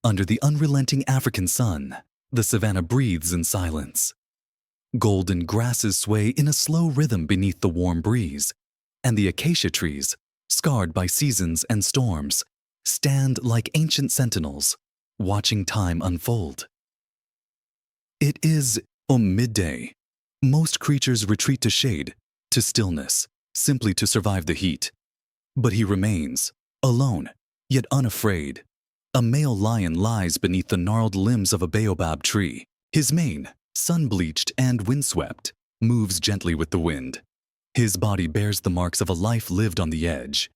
Under the unrelenting African sun, the savanna breathes in silence. Golden grasses sway in a slow rhythm beneath the warm breeze, and the acacia trees, scarred by seasons and storms, stand like ancient sentinels, watching time unfold. It is midday. Most creatures retreat to shade, to stillness, simply to survive the heat. But he remains, alone, yet unafraid. A male lion lies beneath the gnarled limbs of a baobab tree. His mane, sun-bleached and windswept, moves gently with the wind. His body bears the marks of a life lived on the edge.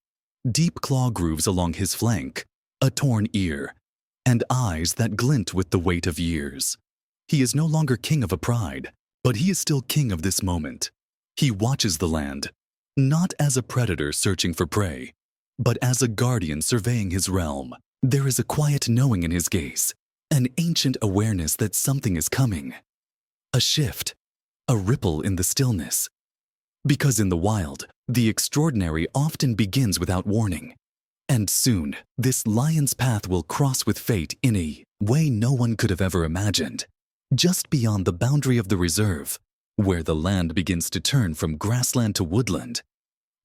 Deep claw grooves along his flank, a torn ear, and eyes that glint with the weight of years. He is no longer king of a pride, but he is still king of this moment. He watches the land, not as a predator searching for prey, but as a guardian surveying his realm. There is a quiet knowing in his gaze, an ancient awareness that something is coming. A shift, a ripple in the stillness. Because in the wild, the extraordinary often begins without warning. And soon, this lion's path will cross with fate in a way no one could have ever imagined. Just beyond the boundary of the reserve, where the land begins to turn from grassland to woodland,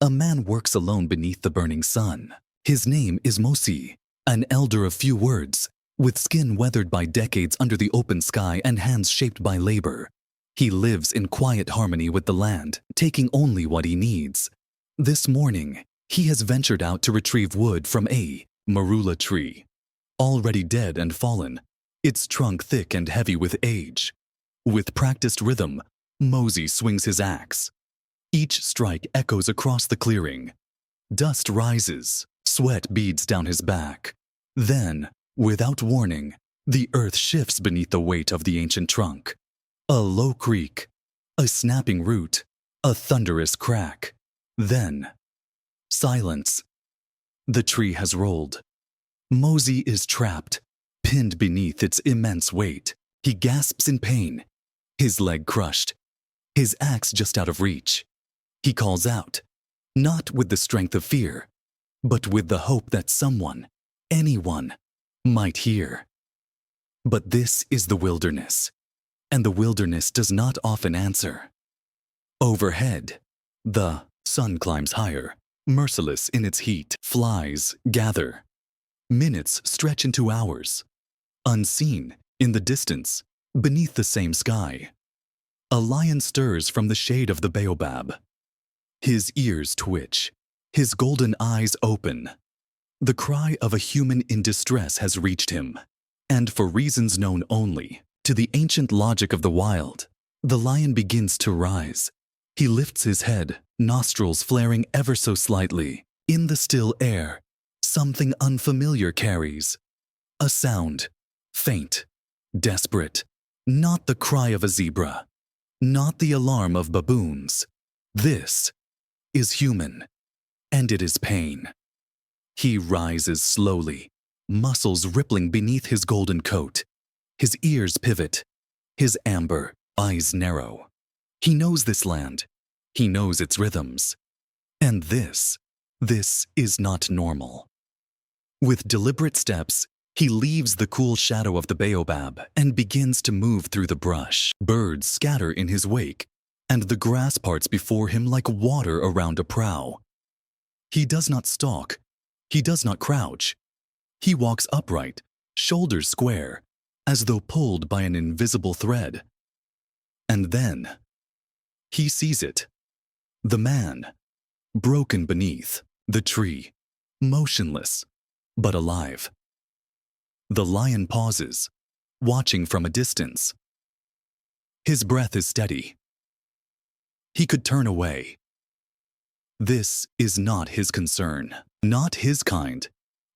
a man works alone beneath the burning sun. His name is Mosi, an elder of few words, with skin weathered by decades under the open sky and hands shaped by labor. He lives in quiet harmony with the land, taking only what he needs. This morning, he has ventured out to retrieve wood from a marula tree, already dead and fallen, its trunk thick and heavy with age. With practiced rhythm, Mosey swings his axe. Each strike echoes across the clearing. Dust rises, sweat beads down his back. Then, without warning, the earth shifts beneath the weight of the ancient trunk. A low creak, a snapping root, a thunderous crack. Then, silence. The tree has rolled. Mosey is trapped, pinned beneath its immense weight. He gasps in pain, his leg crushed, his axe just out of reach. He calls out, not with the strength of fear, but with the hope that someone, anyone, might hear. But this is the wilderness, and the wilderness does not often answer. Overhead, the sun climbs higher, merciless in its heat. Flies gather. Minutes stretch into hours. Unseen, in the distance, beneath the same sky, a lion stirs from the shade of the baobab. His ears twitch, his golden eyes open. The cry of a human in distress has reached him, and for reasons known only to the ancient logic of the wild, the lion begins to rise. He lifts his head, nostrils flaring ever so slightly. In the still air, something unfamiliar carries. A sound, faint, desperate, not the cry of a zebra, not the alarm of baboons. This is human, and it is pain. He rises slowly, muscles rippling beneath his golden coat. His ears pivot, his amber eyes narrow. He knows this land. He knows its rhythms. And this is not normal. With deliberate steps, he leaves the cool shadow of the baobab and begins to move through the brush. Birds scatter in his wake, and the grass parts before him like water around a prow. He does not stalk. He does not crouch. He walks upright, shoulders square, as though pulled by an invisible thread. And then, he sees it. The man, broken beneath the tree, motionless, but alive. The lion pauses, watching from a distance. His breath is steady. He could turn away. This is not his concern, not his kind,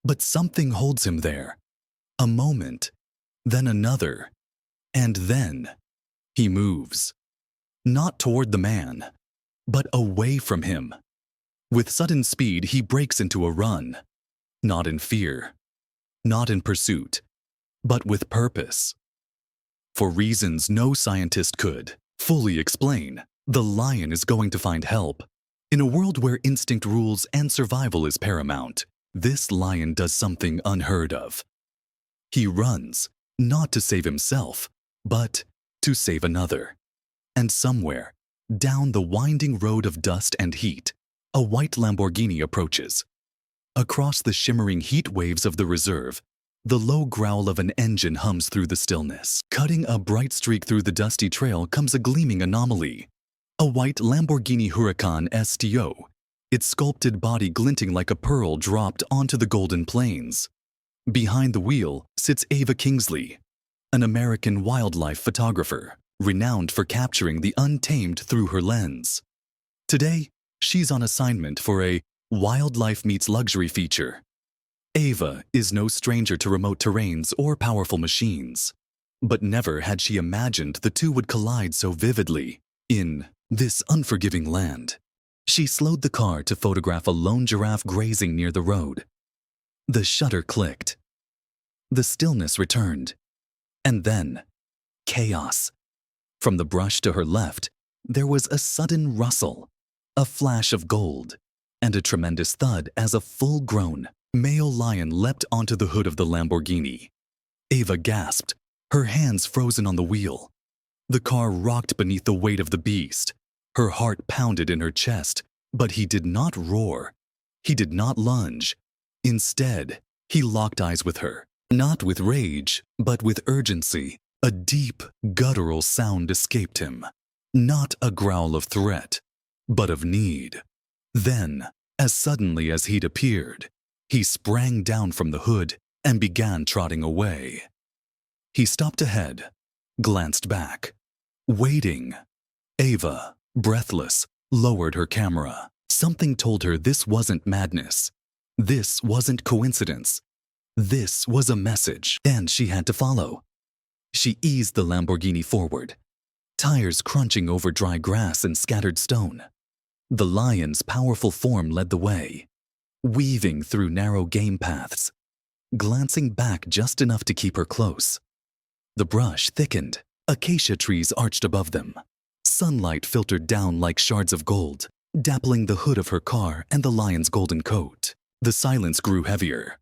but something holds him there. A moment, then another, and then he moves. Not toward the man, but away from him. With sudden speed, he breaks into a run. Not in fear, not in pursuit, but with purpose. For reasons no scientist could fully explain, the lion is going to find help. In a world where instinct rules and survival is paramount, this lion does something unheard of. He runs, not to save himself, but to save another. And somewhere, down the winding road of dust and heat, a white Lamborghini approaches. Across the shimmering heat waves of the reserve, the low growl of an engine hums through the stillness. Cutting a bright streak through the dusty trail comes a gleaming anomaly. A white Lamborghini Huracan STO, its sculpted body glinting like a pearl dropped onto the golden plains. Behind the wheel sits Ava Kingsley, an American wildlife photographer, renowned for capturing the untamed through her lens. Today, she's on assignment for a Wildlife Meets Luxury feature. Ava is no stranger to remote terrains or powerful machines, but never had she imagined the two would collide so vividly in this unforgiving land. She slowed the car to photograph a lone giraffe grazing near the road. The shutter clicked. The stillness returned. And then, chaos. From the brush to her left, there was a sudden rustle, a flash of gold, and a tremendous thud as a full-grown male lion leapt onto the hood of the Lamborghini. Ava gasped, her hands frozen on the wheel. The car rocked beneath the weight of the beast. Her heart pounded in her chest, but he did not roar. He did not lunge. Instead, he locked eyes with her, not with rage, but with urgency. A deep, guttural sound escaped him, not a growl of threat, but of need. Then, as suddenly as he'd appeared, he sprang down from the hood and began trotting away. He stopped ahead, glanced back, waiting. Ava, breathless, lowered her camera. Something told her this wasn't madness. This wasn't coincidence. This was a message, and she had to follow. She eased the Lamborghini forward, tires crunching over dry grass and scattered stone. The lion's powerful form led the way, weaving through narrow game paths, glancing back just enough to keep her close. The brush thickened, acacia trees arched above them. Sunlight filtered down like shards of gold, dappling the hood of her car and the lion's golden coat. The silence grew heavier.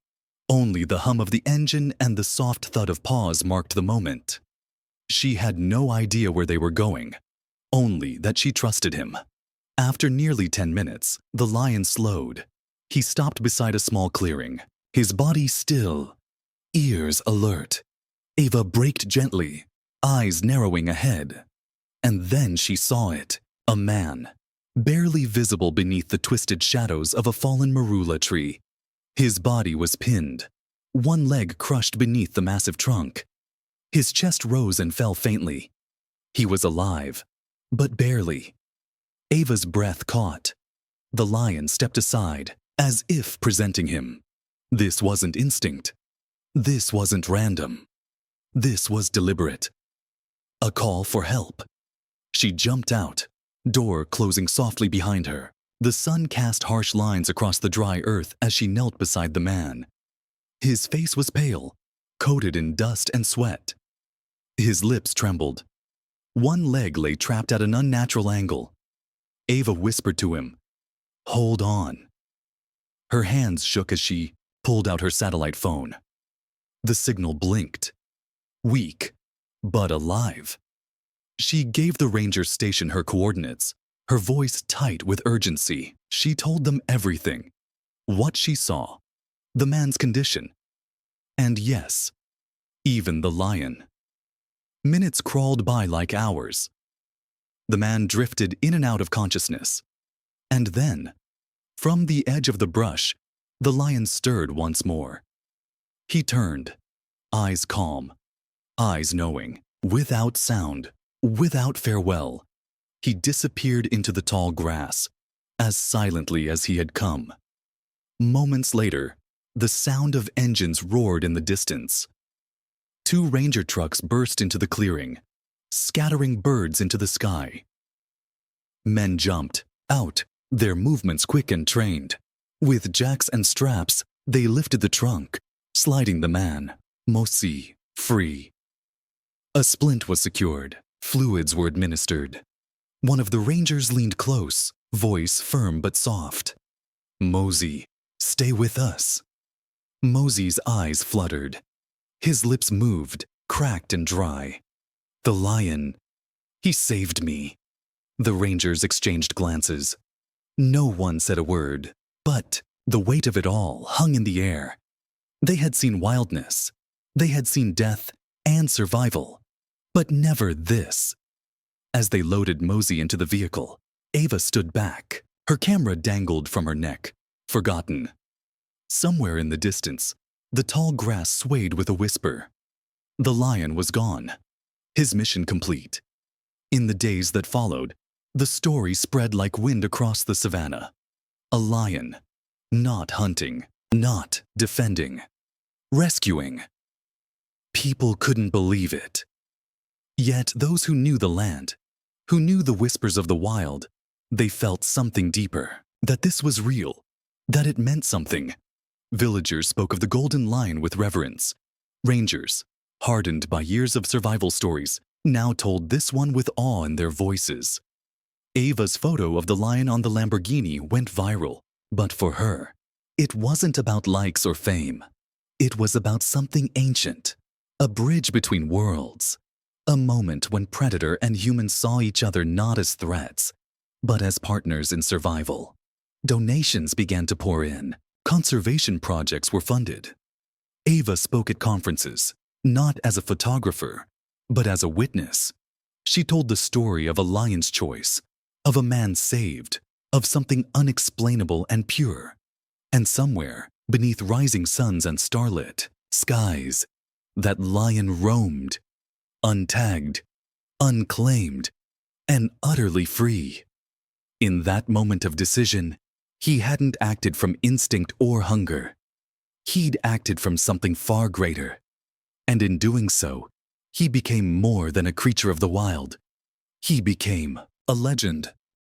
Only the hum of the engine and the soft thud of paws marked the moment. She had no idea where they were going, only that she trusted him. After nearly 10 minutes, the lion slowed. He stopped beside a small clearing, his body still, ears alert. Ava braked gently, eyes narrowing ahead. And then she saw it, a man, barely visible beneath the twisted shadows of a fallen marula tree. His body was pinned, one leg crushed beneath the massive trunk. His chest rose and fell faintly. He was alive, but barely. Ava's breath caught. The lion stepped aside, as if presenting him. This wasn't instinct. This wasn't random. This was deliberate. A call for help. She jumped out, door closing softly behind her. The sun cast harsh lines across the dry earth as she knelt beside the man. His face was pale, coated in dust and sweat. His lips trembled. One leg lay trapped at an unnatural angle. Ava whispered to him, "Hold on." Her hands shook as she pulled out her satellite phone. The signal blinked. Weak, but alive. She gave the ranger station her coordinates, her voice tight with urgency. She told them everything. What she saw, the man's condition, and yes, even the lion. Minutes crawled by like hours. The man drifted in and out of consciousness. And then, from the edge of the brush, the lion stirred once more. He turned, eyes calm, eyes knowing, without sound, without farewell. He disappeared into the tall grass, as silently as he had come. Moments later, the sound of engines roared in the distance. 2 ranger trucks burst into the clearing, scattering birds into the sky. Men jumped out, their movements quick and trained. With jacks and straps, they lifted the trunk, sliding the man, Mosi, free. A splint was secured, fluids were administered. One of the rangers leaned close, voice firm but soft. "Mosey, stay with us." Mosey's eyes fluttered. His lips moved, cracked and dry. The lion, he saved me. The rangers exchanged glances. No one said a word, but the weight of it all hung in the air. They had seen wildness. They had seen death and survival, but never this. As they loaded Mosey into the vehicle, Ava stood back. Her camera dangled from her neck, forgotten. Somewhere in the distance, the tall grass swayed with a whisper. The lion was gone, his mission complete. In the days that followed, the story spread like wind across the savannah. A lion, not hunting, not defending, rescuing. People couldn't believe it. Yet those who knew the land, who knew the whispers of the wild, they felt something deeper, that this was real, that it meant something. Villagers spoke of the golden lion with reverence. Rangers, hardened by years of survival stories, now told this one with awe in their voices. Ava's photo of the lion on the Lamborghini went viral, but for her, it wasn't about likes or fame. It was about something ancient, a bridge between worlds, a moment when predator and human saw each other not as threats, but as partners in survival. Donations began to pour in. Conservation projects were funded. Ava spoke at conferences, not as a photographer, but as a witness. She told the story of a lion's choice, of a man saved, of something unexplainable and pure. And somewhere, beneath rising suns and starlit skies, that lion roamed, untagged, unclaimed, and utterly free. In that moment of decision, he hadn't acted from instinct or hunger. He'd acted from something far greater. And in doing so, he became more than a creature of the wild. He became a legend.